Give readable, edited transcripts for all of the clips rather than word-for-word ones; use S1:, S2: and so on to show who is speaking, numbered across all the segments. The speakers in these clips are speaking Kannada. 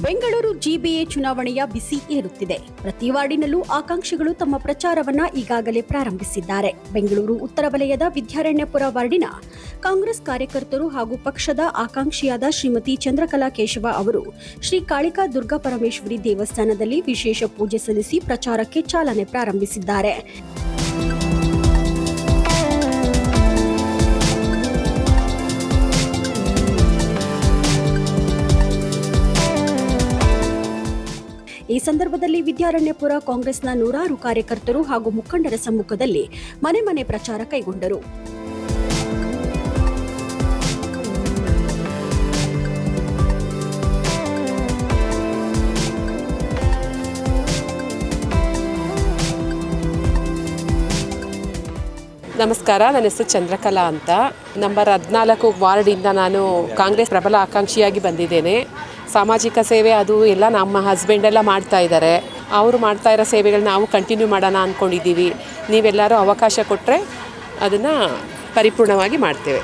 S1: ಬೆಂಗಳೂರು ಜಿಬಿಎ ಚುನಾವಣೆಯ ಬಿಸಿ ಏರುತ್ತಿದೆ. ಪ್ರತಿ ವಾರ್ಡಿನಲ್ಲೂ ಆಕಾಂಕ್ಷಿಗಳು ತಮ್ಮ ಪ್ರಚಾರವನ್ನ ಈಗಾಗಲೇ ಪ್ರಾರಂಭಿಸಿದ್ದಾರೆ. ಬೆಂಗಳೂರು ಉತ್ತರ ವಲಯದ ವಿದ್ಯಾರಣ್ಯಪುರ ವಾರ್ಡಿನ ಕಾಂಗ್ರೆಸ್ ಕಾರ್ಯಕರ್ತರು ಹಾಗೂ ಪಕ್ಷದ ಆಕಾಂಕ್ಷಿಯಾದ ಶ್ರೀಮತಿ ಚಂದ್ರಕಲಾ ಕೇಶವ ಅವರು ಶ್ರೀ ಕಾಳಿಕಾ ದುರ್ಗಾ ಪರಮೇಶ್ವರಿ ದೇವಸ್ಥಾನದಲ್ಲಿ ವಿಶೇಷ ಪೂಜೆ ಸಲ್ಲಿಸಿ ಪ್ರಚಾರಕ್ಕೆ ಚಾಲನೆ ಪ್ರಾರಂಭಿಸಿದ್ದಾರೆ. ಈ ಸಂದರ್ಭದಲ್ಲಿ ವಿದ್ಯಾರಣ್ಯಪುರ ಕಾಂಗ್ರೆಸ್ನ ನೂರಾರು ಕಾರ್ಯಕರ್ತರು ಹಾಗೂ ಮುಖಂಡರ ಸಮ್ಮುಖದಲ್ಲಿ ಮನೆ ಮನೆ ಪ್ರಚಾರ ಕೈಗೊಂಡರು.
S2: ನಮಸ್ಕಾರ, ನನ್ನ ಹೆಸರು ಚಂದ್ರಕಲಾ ಅಂತ. ನಂಬರ್ 14 ವಾರ್ಡಿಂದ ನಾನು ಕಾಂಗ್ರೆಸ್ ಪ್ರಬಲ ಆಕಾಂಕ್ಷಿಯಾಗಿ ಬಂದಿದ್ದೇನೆ. ಸಾಮಾಜಿಕ ಸೇವೆ ಅದು ಎಲ್ಲ ನಮ್ಮ ಹಸ್ಬೆಂಡೆಲ್ಲ ಮಾಡ್ತಾ ಇದ್ದಾರೆ. ಅವರು ಮಾಡ್ತಾ ಇರೋ ಸೇವೆಗಳನ್ನ ನಾವು ಕಂಟಿನ್ಯೂ ಮಾಡೋಣ ಅಂದ್ಕೊಂಡಿದ್ದೀವಿ. ನೀವೆಲ್ಲರೂ ಅವಕಾಶ ಕೊಟ್ಟರೆ ಅದನ್ನು ಪರಿಪೂರ್ಣವಾಗಿ ಮಾಡ್ತೇವೆ.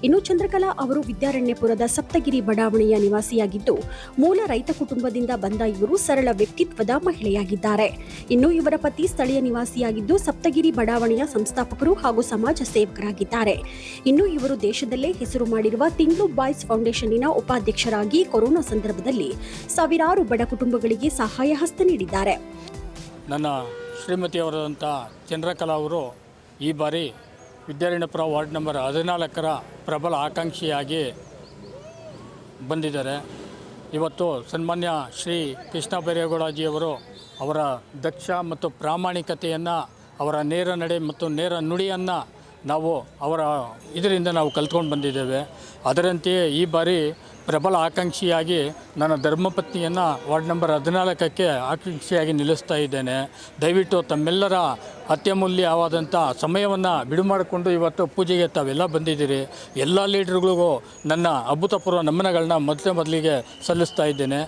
S1: ಇನ್ನು ಚಂದ್ರಕಲಾ ಅವರು ವಿದ್ಯಾರಣ್ಯಪುರದ ಸಪ್ತಗಿರಿ ಬಡಾವಣೆಯ ನಿವಾಸಿಯಾಗಿದ್ದು, ಮೂಲ ರೈತ ಕುಟುಂಬದಿಂದ ಬಂದ ಇವರು ಸರಳ ವ್ಯಕ್ತಿತ್ವದ ಮಹಿಳೆಯಾಗಿದ್ದಾರೆ. ಇನ್ನು ಇವರ ಪತಿ ಸ್ಥಳೀಯ ನಿವಾಸಿಯಾಗಿದ್ದು, ಸಪ್ತಗಿರಿ ಬಡಾವಣೆಯ ಸಂಸ್ಥಾಪಕರು ಹಾಗೂ ಸಮಾಜ ಸೇವಕರಾಗಿದ್ದಾರೆ. ಇನ್ನು ಇವರು ದೇಶದಲ್ಲೇ ಹೆಸರು ಮಾಡಿರುವ ತಿಂಗ್ಳು ಬಾಯ್ಸ್ ಫೌಂಡೇಶನ್ನಿನ ಉಪಾಧ್ಯಕ್ಷರಾಗಿ ಕೊರೋನಾ ಸಂದರ್ಭದಲ್ಲಿ ಸಾವಿರಾರು ಬಡ ಕುಟುಂಬಗಳಿಗೆ ಸಹಾಯ ಹಸ್ತ ನೀಡಿದ್ದಾರೆ.
S3: ನನ್ನ ಶ್ರೀಮತಿಯವರಾದಂಥ ಚಂದ್ರಕಲಾ ಅವರು ಈ ಬಾರಿ ವಿದ್ಯಾರಣ್ಯಪುರ ವಾರ್ಡ್ ನಂಬರ್ 14 ಪ್ರಬಲ ಆಕಾಂಕ್ಷಿಯಾಗಿ ಬಂದಿದ್ದಾರೆ. ಇವತ್ತು ಸನ್ಮಾನ್ಯ ಶ್ರೀ ಕೃಷ್ಣ ಬೈರೇಗೌಡಜಿಯವರು ಅವರ ದಕ್ಷ ಮತ್ತು ಪ್ರಾಮಾಣಿಕತೆಯನ್ನು, ಅವರ ನೇರ ನಡೆ ಮತ್ತು ನೇರ ನುಡಿಯನ್ನು ನಾವು ಅವರ ಇದರಿಂದ ನಾವು ಕಲ್ತ್ಕೊಂಡು ಬಂದಿದ್ದೇವೆ. ಅದರಂತೆಯೇ ಈ ಬಾರಿ ಪ್ರಬಲ ಆಕಾಂಕ್ಷಿಯಾಗಿ ನನ್ನ ಧರ್ಮಪತ್ನಿಯನ್ನು ವಾರ್ಡ್ ನಂಬರ್ 14ಕ್ಕೆ ಆಕಾಂಕ್ಷಿಯಾಗಿ ನಿಲ್ಲಿಸ್ತಾ ಇದ್ದೇನೆ. ದಯವಿಟ್ಟು ತಮ್ಮೆಲ್ಲರ ಅತ್ಯಮೂಲ್ಯವಾದಂಥ ಸಮಯವನ್ನು ಬಿಡು ಮಾಡಿಕೊಂಡು ಇವತ್ತು ಪೂಜೆಗೆ ತಾವೆಲ್ಲ ಬಂದಿದ್ದೀರಿ. ಎಲ್ಲ ಲೀಡರ್ಗಳಿಗೂ ನನ್ನ ಅಭೂತಪೂರ್ವ ನಮನಗಳನ್ನ ಮೊದಲಿಗೆ ಸಲ್ಲಿಸ್ತಾ ಇದ್ದೇನೆ.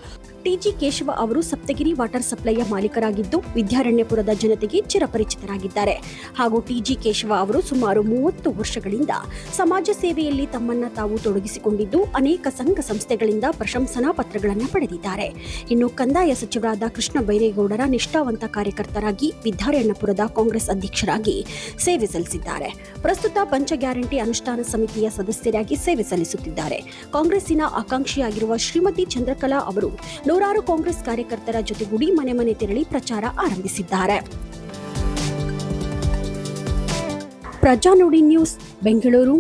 S1: ಟಿಜಿ ಕೇಶವ ಅವರು ಸಪ್ತಗಿರಿ ವಾಟರ್ ಸಪ್ಲೈಯ ಮಾಲೀಕರಾಗಿದ್ದು, ವಿದ್ಯಾರಣ್ಯಪುರದ ಜನತೆಗೆ ಚಿರಪರಿಚಿತರಾಗಿದ್ದಾರೆ. ಹಾಗೂ ಟಿಜಿ ಕೇಶವ ಅವರು ಸುಮಾರು 30 ವರ್ಷಗಳಿಂದ ಸಮಾಜ ಸೇವೆಯಲ್ಲಿ ತಮ್ಮನ್ನ ತಾವು ತೊಡಗಿಸಿಕೊಂಡಿದ್ದು, ಅನೇಕ ಸಂಘ ಸಂಸ್ಥೆಗಳಿಂದ ಪ್ರಶಂಸನಾ ಪತ್ರಗಳನ್ನು ಪಡೆದಿದ್ದಾರೆ. ಇನ್ನು ಕಂದಾಯ ಸಚಿವರಾದ ಕೃಷ್ಣ ಬೈರೇಗೌಡರ ನಿಷ್ಠಾವಂತ ಕಾರ್ಯಕರ್ತರಾಗಿ ವಿದ್ಯಾರಣ್ಯಪುರದ ಕಾಂಗ್ರೆಸ್ ಅಧ್ಯಕ್ಷರಾಗಿ ಸೇವೆ ಸಲ್ಲಿಸಿದ್ದಾರೆ. ಪ್ರಸ್ತುತ ಪಂಚ ಗ್ಯಾರಂಟಿ ಅನುಷ್ಠಾನ ಸಮಿತಿಯ ಸದಸ್ಯರಾಗಿ ಸೇವೆ ಸಲ್ಲಿಸುತ್ತಿದ್ದಾರೆ. ಕಾಂಗ್ರೆಸ್ಸಿನ ಆಕಾಂಕ್ಷಿಯಾಗಿರುವ ಶ್ರೀಮತಿ ಚಂದ್ರಕಲಾ ಅವರು ನೂರಾರು ಕಾಂಗ್ರೆಸ್ ಕಾರ್ಯಕರ್ತರ ಜೊತೆಗೂಡಿ ಮನೆ ಮನೆ ತೆರಳಿ ಪ್ರಚಾರ ಆರಂಭಿಸಿದ್ದಾರೆ. ಪ್ರಜಾನುಡಿ ನ್ಯೂಸ್, ಬೆಂಗಳೂರು.